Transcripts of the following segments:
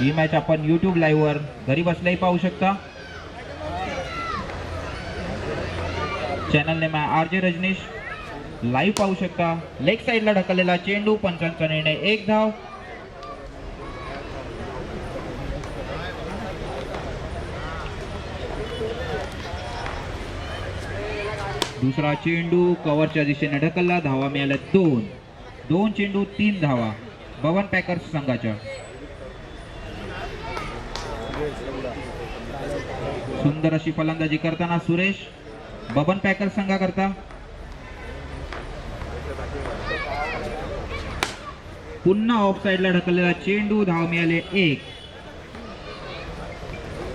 ही match आपण YouTube live वर घरी बसल्याही पाहू शकता. चॅनल नेम आहे RJ रजनीश. लाईव्ह पाहू शकता. लेग साईडला ढकललेला चेंडू, पंचांचा निर्णय, 1 धाव. दुसरा चेंडू कव्हरच्या दिशेने ढकलला, धावा मिळाल्या 2. 2 चेंडू 3 धावा बबन पॅकर्स संघाच्या. सुंदर अशी फलंदाजी करताना सुरेश बबन पॅकर्स संघाकरता. पुन्हा ऑफ साइडला ढकललेला चेंडू, धाव मिळाले 1.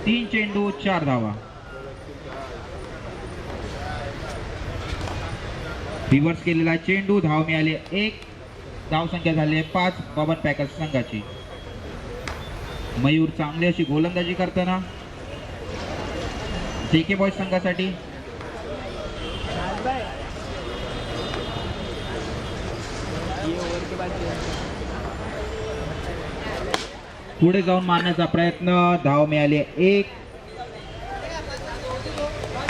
3 चेंडू 4 धावा. रिव्हर्स केलेला चेंडू, धाव मिळाले 1. धाव संख्या झाली 5 बबन पॅकर्स संघाची. मयूर चांगली अशी गोलंदाजी करताना JK बॉयज संघासाठी. पुढे जाऊन मारण्याचा प्रयत्न, धाव मिळाली 1.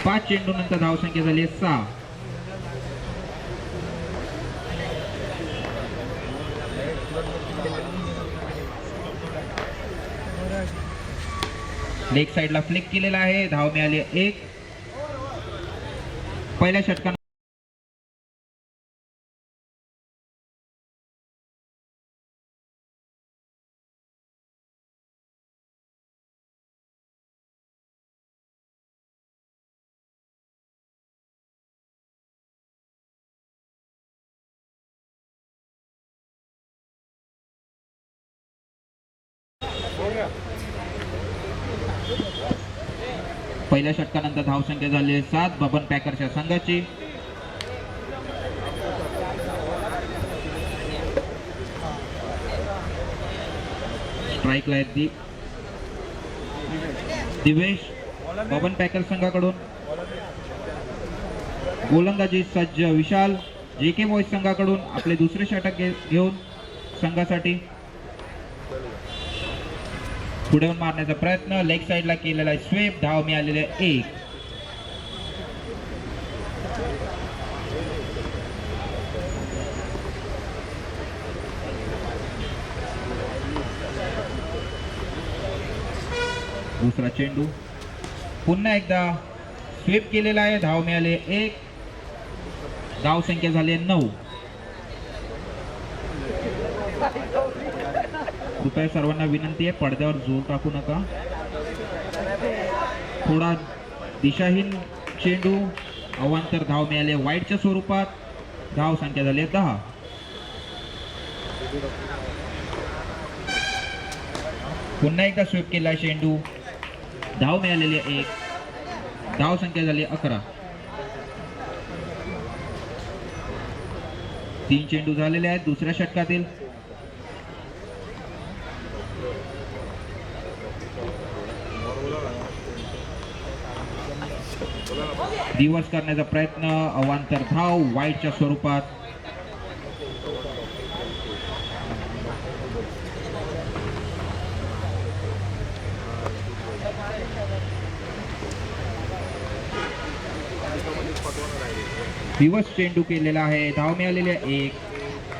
5 चेंडू नंतर धाव संख्या झाली 6. लेग साइडला फ्लिक केलेला आहे, धाव मिळाली 1. पहिल्या षटकात पहिल्या षटकानंतर धावसंख्या झाली 7 बबन पॅकरच्या संघाची. स्ट्राईकला आहे दिवेश बबन पॅकर संघाकडून. गोलंदाजी सज्ज विशाल JK बॉयज संघाकडून आपले दुसरे षटक घेऊन संघासाठी. पुढे मारण्याचा प्रयत्न, लेग साइडला केलेला स्वीप, धाव मिळालेले 1. दुसरा चेंडू पुन्हा एकदा स्वीप केलेला आहे, धाव मिळाले 1. धाव संख्या झाली 9. कृपया सर्वांना विनंती आहे, पडद्यावर जोर टाकू नका. थोडा दिशाहीन चेंडू, अवांतर, धाव मिळाले वाईडच्या स्वरूपात. धाव संख्या झाली 10. पुन्हा एकदा स्वीप केला चेंडू, धाव मिळालेली 1. धाव संख्या झाली 11. 3 चेंडू झालेले आहेत दुसऱ्या षटकातील. रिव्हर्स करण्याचा प्रयत्न, अवांतर धाव वाईडच्या स्वरूपात. रिव्हर्स चेंडू केलेला आहे, धाव मिळालेली आहे 1.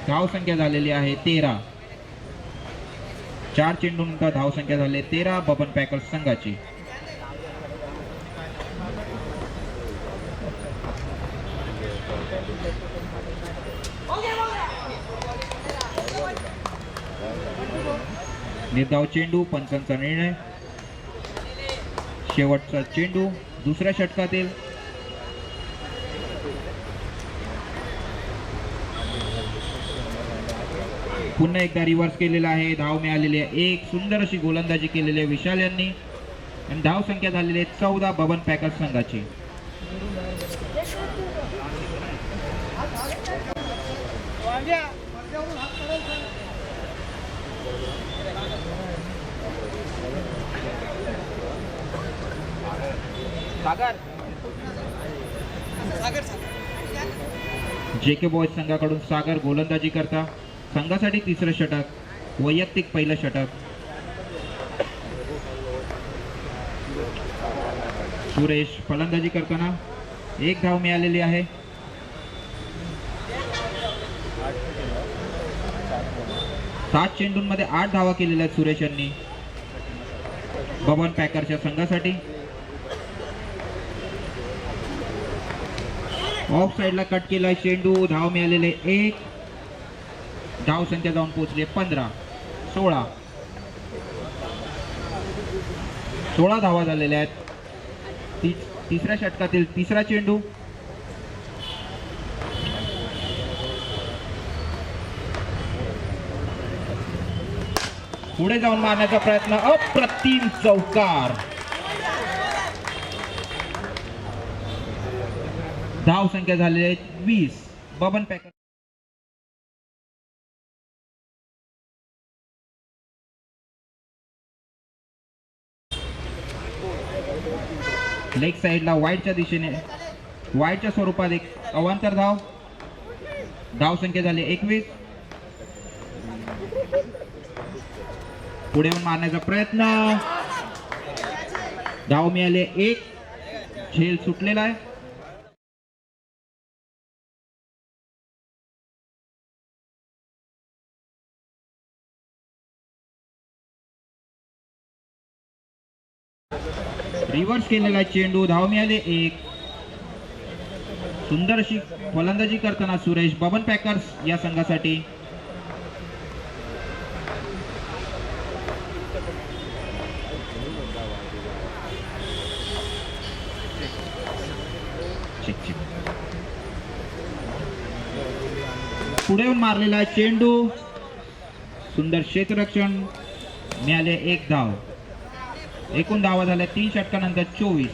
धाव संख्या झालेली आहे 13. 4 चेंडू नंतर धाव संख्या झाली 13 बबन पॅकर्स संघाची. निर्धाव चेंडू, पंचांचा निर्णय. शेवटचा चेंडू दुसऱ्या षटकातील. पुन्हा एकदा रिव्हर्स केलेला आहे, धाव मिळालेली आहे 1. सुंदर अशी गोलंदाजी केलेली आहे विशाल यांनी आणि धाव संख्या झालेली आहे 14 बबन पॅकर्स संघाची. जेके बॉयज संघाकडून सागर गोलंदाजी करता, संघासाठी तिसरं षटक, वैयक्तिक पहिलं षटक. सुरेश फलंदाजी करताना 1 धाव मिळालेली आहे. 7 चेंडूंमध्ये 8 धावा केलेल्या आहेत सुरेश यांनी बबन पॅकरच्या संघासाठी. ऑफ साइडला कट केला चेंडू, धाव मिळालेले 1. धाव संख्या जाऊन पोहोचली 15. 16 धावा झालेल्या आहेत. तिसऱ्या षटकातील तिसरा चेंडू. पुढे जाऊन मारण्याचा प्रयत्न, अप्रतिम चौकार. धाव संख्या झालेली आहे 20. बबन पॅकर लेग साइडला वाईडच्या दिशेने, वाईडच्या स्वरूपात एक अवांतर धाव. धाव संख्या झाली 21. पुढे मारण्याचा प्रयत्न, धाव मिळाले 1. झेल सुटलेला आहे. रिव्हर्स केलेला चेंडू, धाव मिळाले 1. सुंदर अशी फलंदाजी करताना सुरेश बबन पॅकर्स या संघासाठी. पुढे येऊन मारलेला चेंडू, सुंदर क्षेत्ररक्षण, मिळाले 1 धाव. एकूण धावा झाल्या 3 षटकानंतर 24.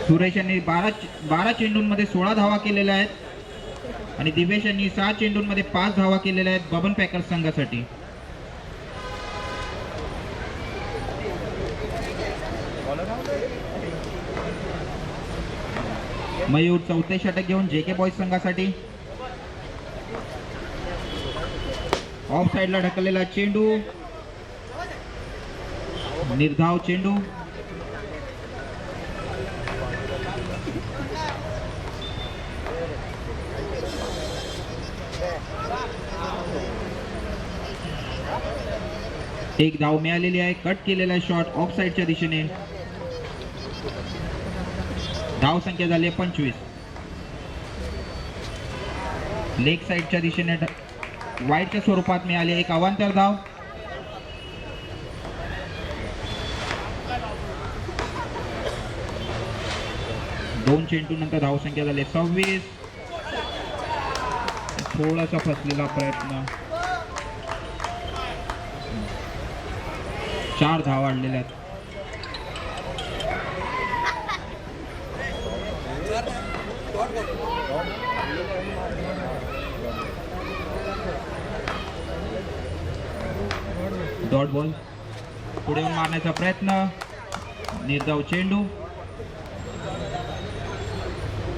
सुरेश यांनी 12 चेंडूंमध्ये 16 धावा केलेल्या आहेत आणि दिवेश यांनी 6 चेंडूंमध्ये 5 धावा केलेल्या आहेत बबन पॅकर्स संघासाठी. मयूर चौथे षटक घेऊन जेके बॉयज संघासाठी. ऑफ साइडला ढकललेला चेंडू, निर्धाव चेंडू. एक धाव मिळालेली आहे. कट केलेला शॉट ऑफ साइडच्या दिशेने. धाव संख्या झाली 25. लेग साइडच्या दिशेने वाईडच्या स्वरूपात मिळाले 1 अवांतर धाव. दोन चेंडू नंतर धाव संख्या झाली 26. थोडासा फसलेला प्रयत्न. 4 धावा वाढलेल्या आहेत. Dot ball. पुढे येऊन मारण्याचा प्रयत्न, निर्धाव चेंडू.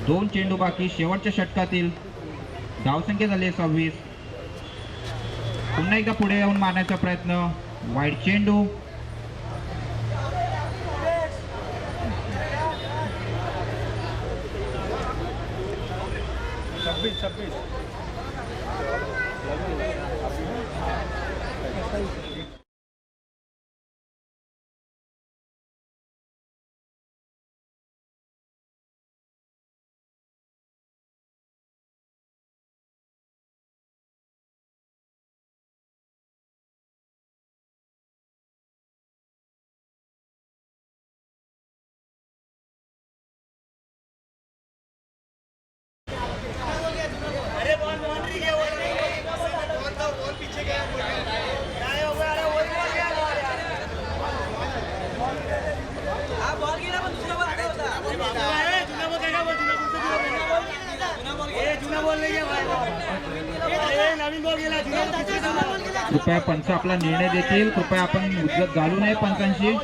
2 चेंडू बाकी शेवटच्या षटकातील. धावसंख्या झाली 26. पुन्हा एकदा पुढे येऊन मारण्याचा प्रयत्न, वाईड चेंडू. कृपया पंच आपला निर्णय देतील. कृपया आपण उद्योग घालू नये पंचांशी.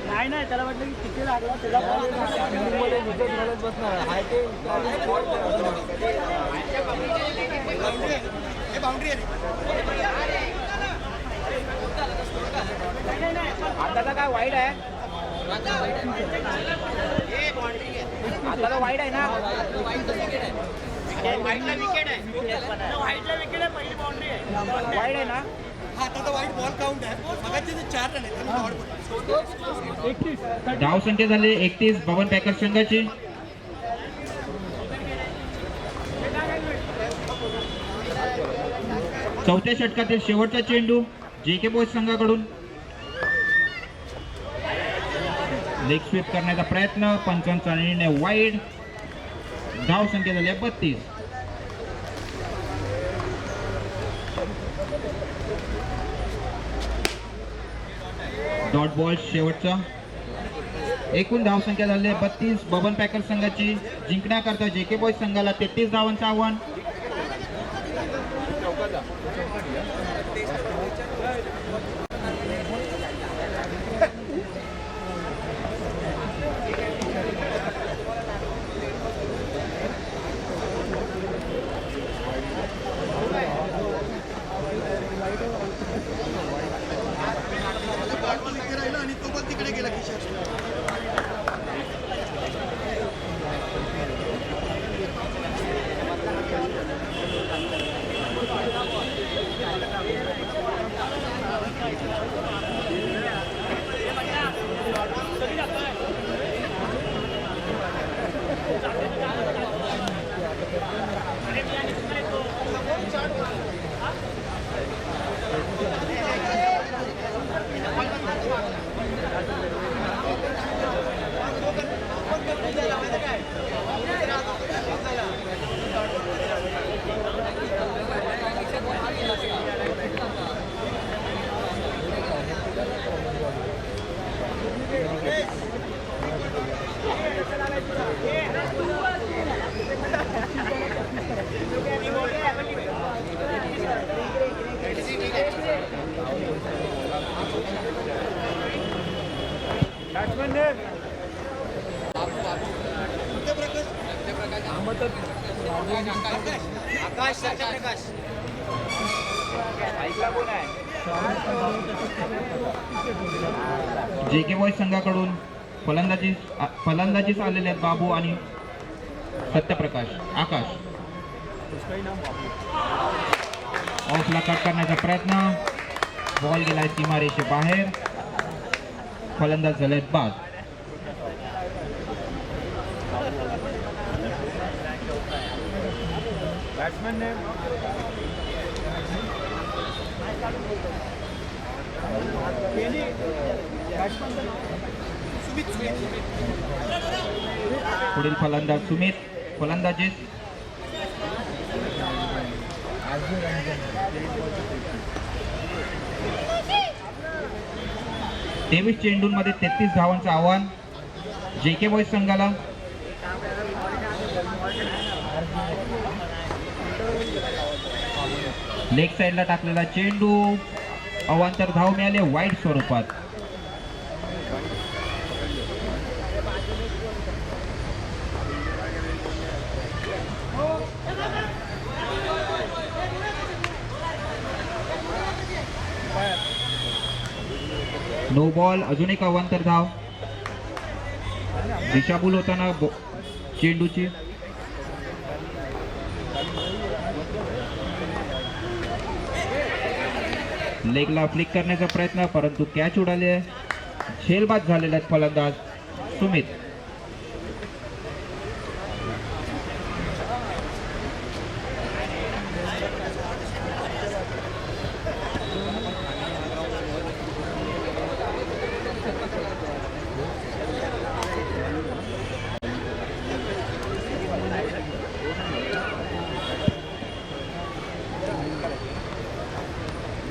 नाही नाही त्याला वाटलं की किती लागला त्याला बसणार आहे ते आता काय वाईट आहे आता वाईट आहे ना वाईटला विकेट आहे पहिली बाउंड्री आहे वाईट आहे ना आता तर वाईट बॉल काउंट आहे मगाचे 4 रन आहेत धाव संख्या झाली 31 बबन पॅकर्स संघाची. चौथ्या षटकातील शेवटचा चेंडू JK बॉयज संघाकडून. लेग स्वीप करण्याचा प्रयत्न, पंचांचा निर्णय वाईड. धाव संख्या झाली 32. डॉट बॉल शेवटचा. एकूण धाव संख्या झाली 32 बबन पॅकर्स संघाची. जिंकण्याकरता JK बॉयज संघाला 33 धावांचं आव्हान. आकाश सत्यप्रकाश JK बॉयज संघाकडून फलंदाजीस आलेले आहेत बाबू आणि सत्यप्रकाश. आकाश ऑफला कट करण्याचा प्रयत्न, बॉल गेलाय सीमारेषे बाहेर. फलंदाज झाले बाद. पुढील फलंदाज सुमित. फलंदाजीस 23 चेंडूंमध्ये 33 धावांचं आव्हान JK बॉयज संघाला. लेग साइडला टाकलेला चेंडू, अवांतर धाव मिळाले वाईड स्वरूपात. No ball. अजून एक अवांतर धाव. दिशाभूल होताना चेंडूची. लेगला फ्लिक करण्याचा प्रयत्न, परंतु कॅच उडाली आहे. झेलबाद झालेला आहे फलंदाज सुमित.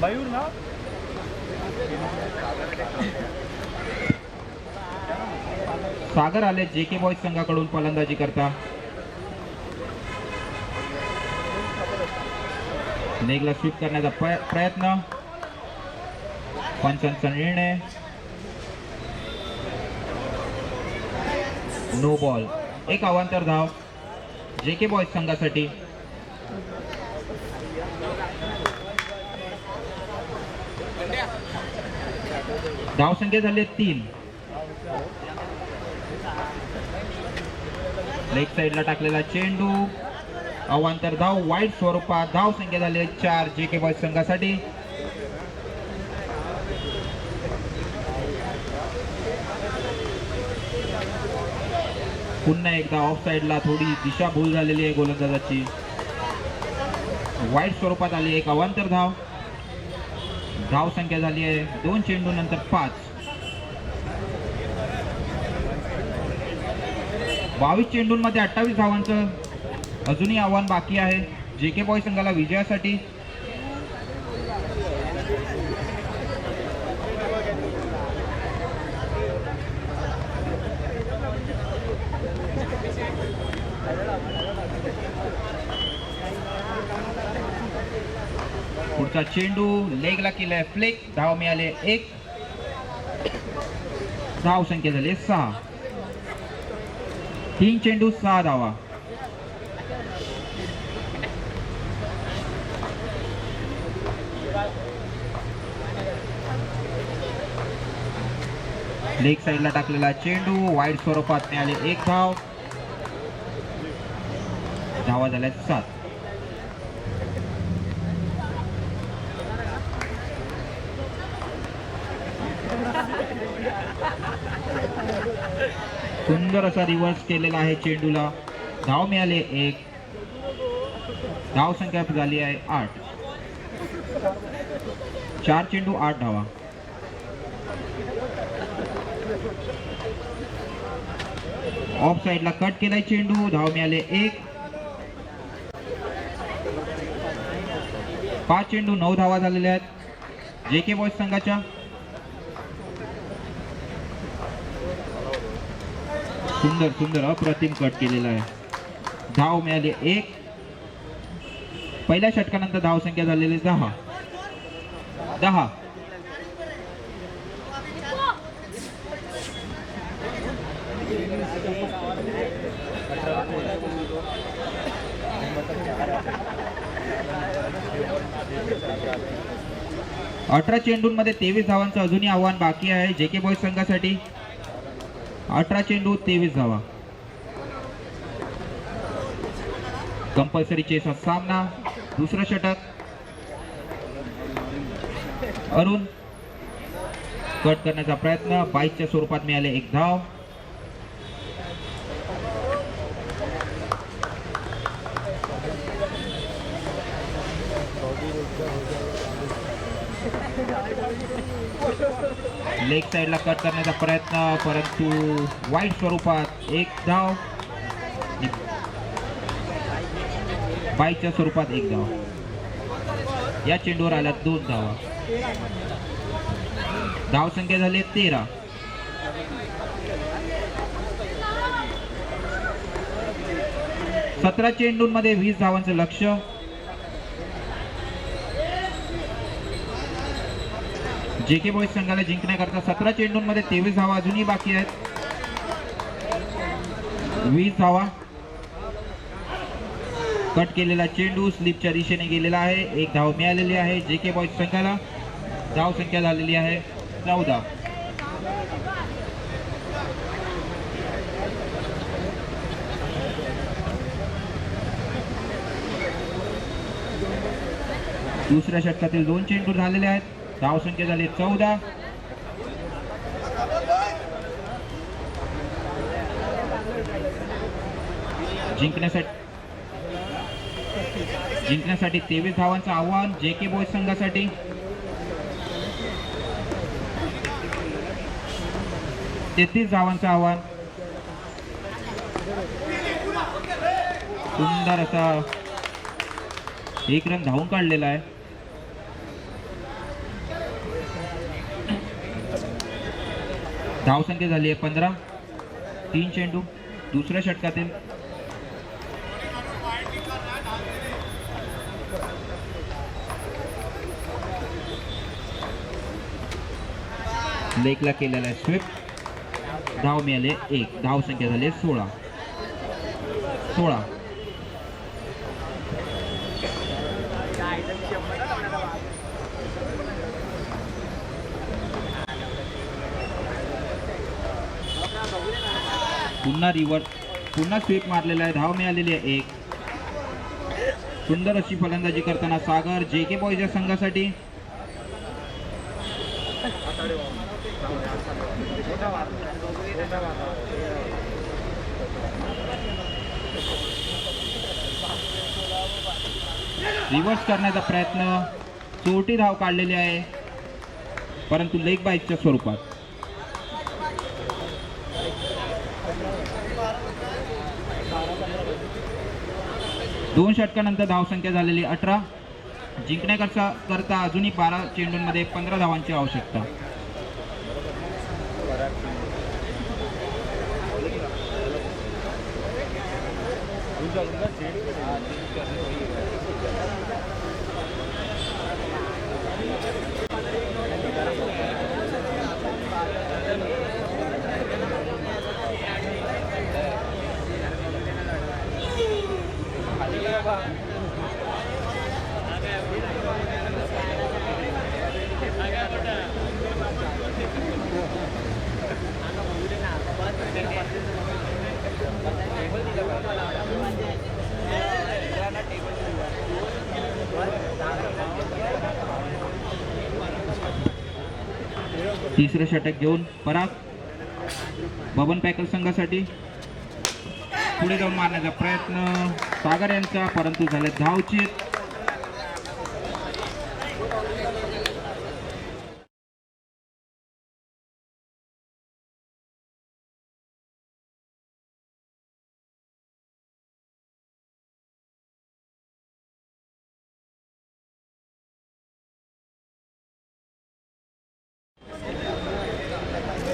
मयूर ना सागर आले JK बॉयज संघाकडून फलंदाजी करता. लेगला स्वीप करण्याचा प्रयत्न, पंचांचा निर्णय, नो बॉल. एक अवांतर धाव JK बॉयज संघासाठी. धावसंख्या झाली 3. लेग साइडला टाकलेला चेंडू, अवांतर धाव वाईट स्वरूपात. धावसंख्या झाली 4 JK बॉयज संघासाठी. पुन्हा एकदा ऑफ साइडला थोडी दिशाभूल झालेली आहे गोलंदाजाची. वाईट स्वरूपात आली एक अवांतर धाव. धावसंख्या झाली आहे 2 चेंडू नंतर 5. 22 चेंडूंमध्ये 28 धावांचं अजूनही आव्हान बाकी आहे JK बॉयज संघाला विजयासाठी. पुढचा चेंडू लेगला केलाय फ्लिक. धाव मिळाले 1. धाव संख्या झाली 6. 3 चेंडू 6 धावा. लेग साइडला टाकलेला चेंडू वाईड स्वरूपात मिळाले 1 धाव. धावा झाल्या 7. सुंदर असा रिव्हर्स केलेला आहे चेंडूला. धाव मिळाले 1. धाव संख्या झाली आहे 8. 4 चेंडू 8 धावा. ऑफ साइडला कट केलाय चेंडू. धाव मिळाले 1. 5 चेंडू 9 धावा झालेल्या आहेत JK बॉयज संघाच्या. सुंदर सुंदर अप्रतिम कट केलेला आहे. धाव मिळाली 1. पहिल्या षटकानंतर धाव संख्या झालेली 10. 10. अठरा चेंडूंमध्ये 23 धावांचं अजूनही आव्हान बाकी आहे JK बॉयज संघासाठी. 18 चेंडू 23 धावा. कंपल्सरी चेस सामना. दुसरं षटक. अरुण कट करण्याचा प्रयत्न. 22च्या स्वरूपात मिळाले 1 धाव. लेग साइडला कट करण्याचा प्रयत्न परंतु वाईट स्वरूपात 1 धाव. 22च्या स्वरूपात 1 धाव. या चेंडूवर आल्या 2 धावा. धाव संख्या झाली 13. सतरा चेंडूंमध्ये 20 धावांचं लक्ष्य. JK बॉयज संघाला जिंकण्याकरता 17 चेंडूंमध्ये 23 धावा अजूनही बाकी आहेत. 20 धावा. कट केलेला चेंडू स्लिपच्या दिशेने गेलेला आहे. 1 धाव मिळालेली आहे JK बॉयज संघाला. धाव संख्या झालेली आहे 14. दुसऱ्या षटकातील 2 चेंडू झालेले आहेत. धाव संख्या झाली 14. जिंकण्यासाठी 23 धावांचं आव्हान JK बॉयज संघासाठी. तेहतीस धावांचं आव्हान. सुंदर असा 1 रन धावून काढलेला आहे. धावसंख्या झाली आहे 15. 3 चेंडू दुसऱ्या षटकातील. लेगला केलेला आहे स्वीप. धाव मिळाले 1. धावसंख्या झाली 16. पुन्हा रिव्हर्स, पुन्हा स्वीप मारलेला आहे. धाव मिळालेली आहे 1. सुंदर अशी फलंदाजी करताना सागर JK बॉयज या संघासाठी. रिव्हर्स करण्याचा प्रयत्न. चोरटी धाव काढलेली आहे परंतु लेग बाईकच्या स्वरूपात. दोन षटकानंतर धावसंख्या झालेली 18. जिंकण्याकरता अजूनही 12 चेंडूंमध्ये 15 धावांची आवश्यकता. तिसरं षटक घेऊन पराग बबन पॅकल संघासाठी. पुढे जाऊन मारण्याचा प्रयत्न सागर यांचा परंतु झाले धावचीत.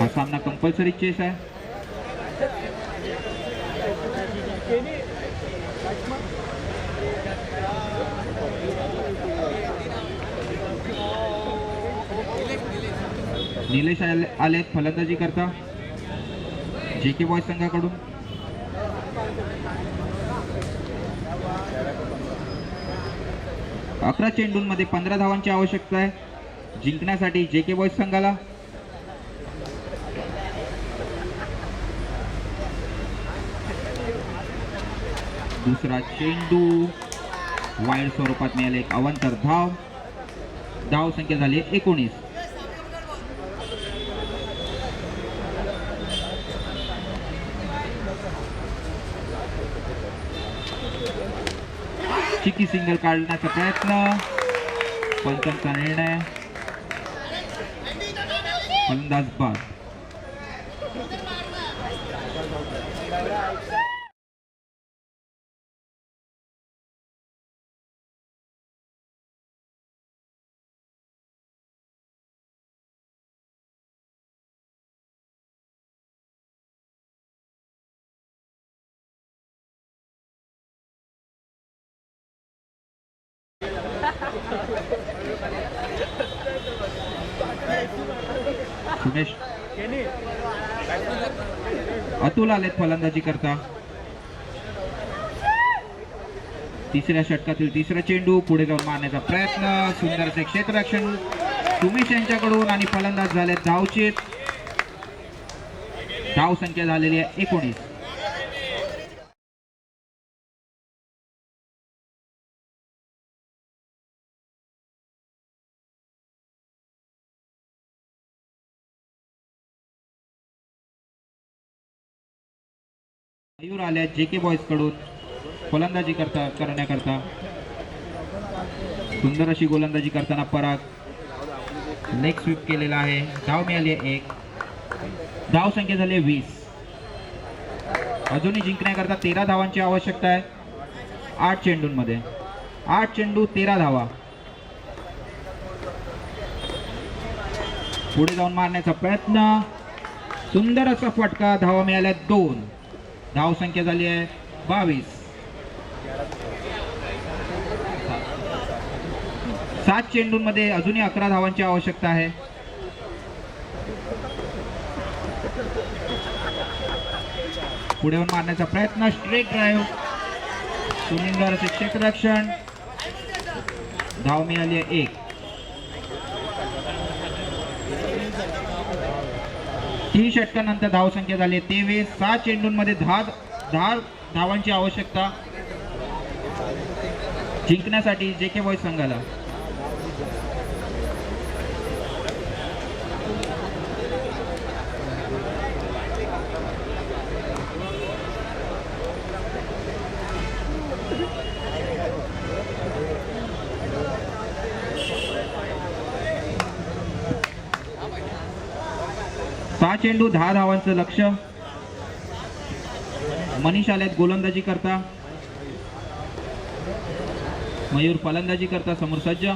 हा सामना कंपल्सरी चेस आहे. निलेश आलेत फलंदाजी करता JK बॉयज संघाकडून. अकरा चेंडूंमध्ये 15 धावांची आवश्यकता आहे जिंकण्यासाठी JK बॉयज संघाला. दुसरा चेंडू वाईड स्वरूपात मिळाले एक अवांतर धाव. धाव संख्या झाली 19. चिकी सिंगल काढण्याचा प्रयत्न. पंचांचा निर्णय फलंदाज बाद. सुमेश अतुल आलेत फलंदाजी करता. तिसऱ्या षटकातील तिसरा चेंडू पुढे जाऊन मारण्याचा प्रयत्न. सुंदरचे क्षेत्ररक्षण सुमेश यांच्याकडून आणि फलंदाज झाले धावचीत. धाव संख्या झालेली आहे 19. मयूर आल्या JK बॉयज कडून गोलंदाजी करण्याकरता. सुंदर अशी गोलंदाजी करताना पराग लेग स्वीप केलेला आहे. धाव मिळाली 1. धाव संख्या झाली 20. अजूनही जिंकण्याकरता 13 धावांची आवश्यकता आहे 8 चेंडूंमध्ये. 8 चेंडू 13 धावा. पुढे जाऊन मारण्याचा प्रयत्न. सुंदर असा फटका. धावा मिळाल्या 2. धाव संख्या झाली आहे 22. 7 चेंडूंमध्ये अजूनही 11 धावांची आवश्यकता आहे. पुढे येऊन मारण्याचा प्रयत्न. Straight drive. सुंदर असे क्षेत्ररक्षण. धाव मिळाली आहे 1. 3 षटकानंतर धावसंख्या झाली 23. 6 चेंडूंमध्ये 10 धावांची आवश्यकता जिंकण्यासाठी JK बॉयज संघाला. सहा चेंडू 10 धावांचं लक्ष. मनीष आल्यात गोलंदाजी करता. मयूर फलंदाजी करता समोर सज्ज.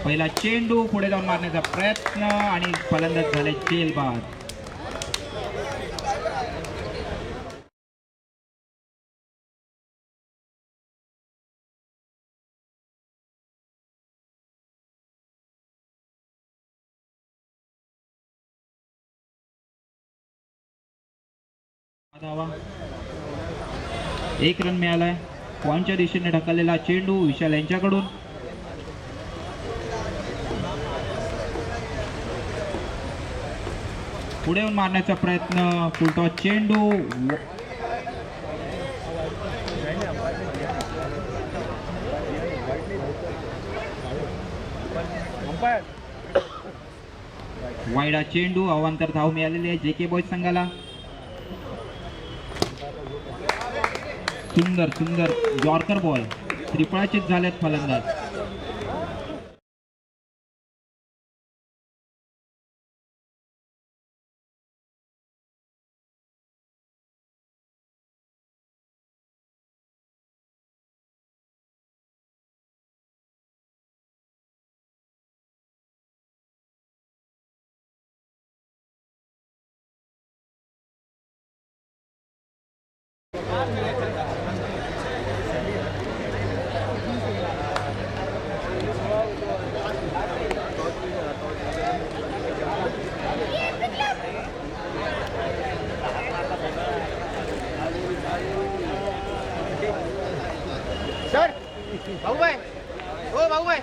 पहिला चेंडू पुढे जाऊन मारण्याचा प्रयत्न आणि फलंदाज झाले जेलबाद. धावा. 1 रन मिळालाय. पॉईंटच्या दिशेने ढकललेला चेंडू विशाल यांच्याकडून. पुढे येऊन मारण्याचा प्रयत्न. फुलटॉस चेंडू. वाईडा चेंडू. अवांतर धाव मिळालेली आहे JK बॉयज संघाला. सुंदर यॉर्कर बॉल. त्रिफळाचीत झालेत फलंदाज. सर भाऊभाई, हो भाऊभाई.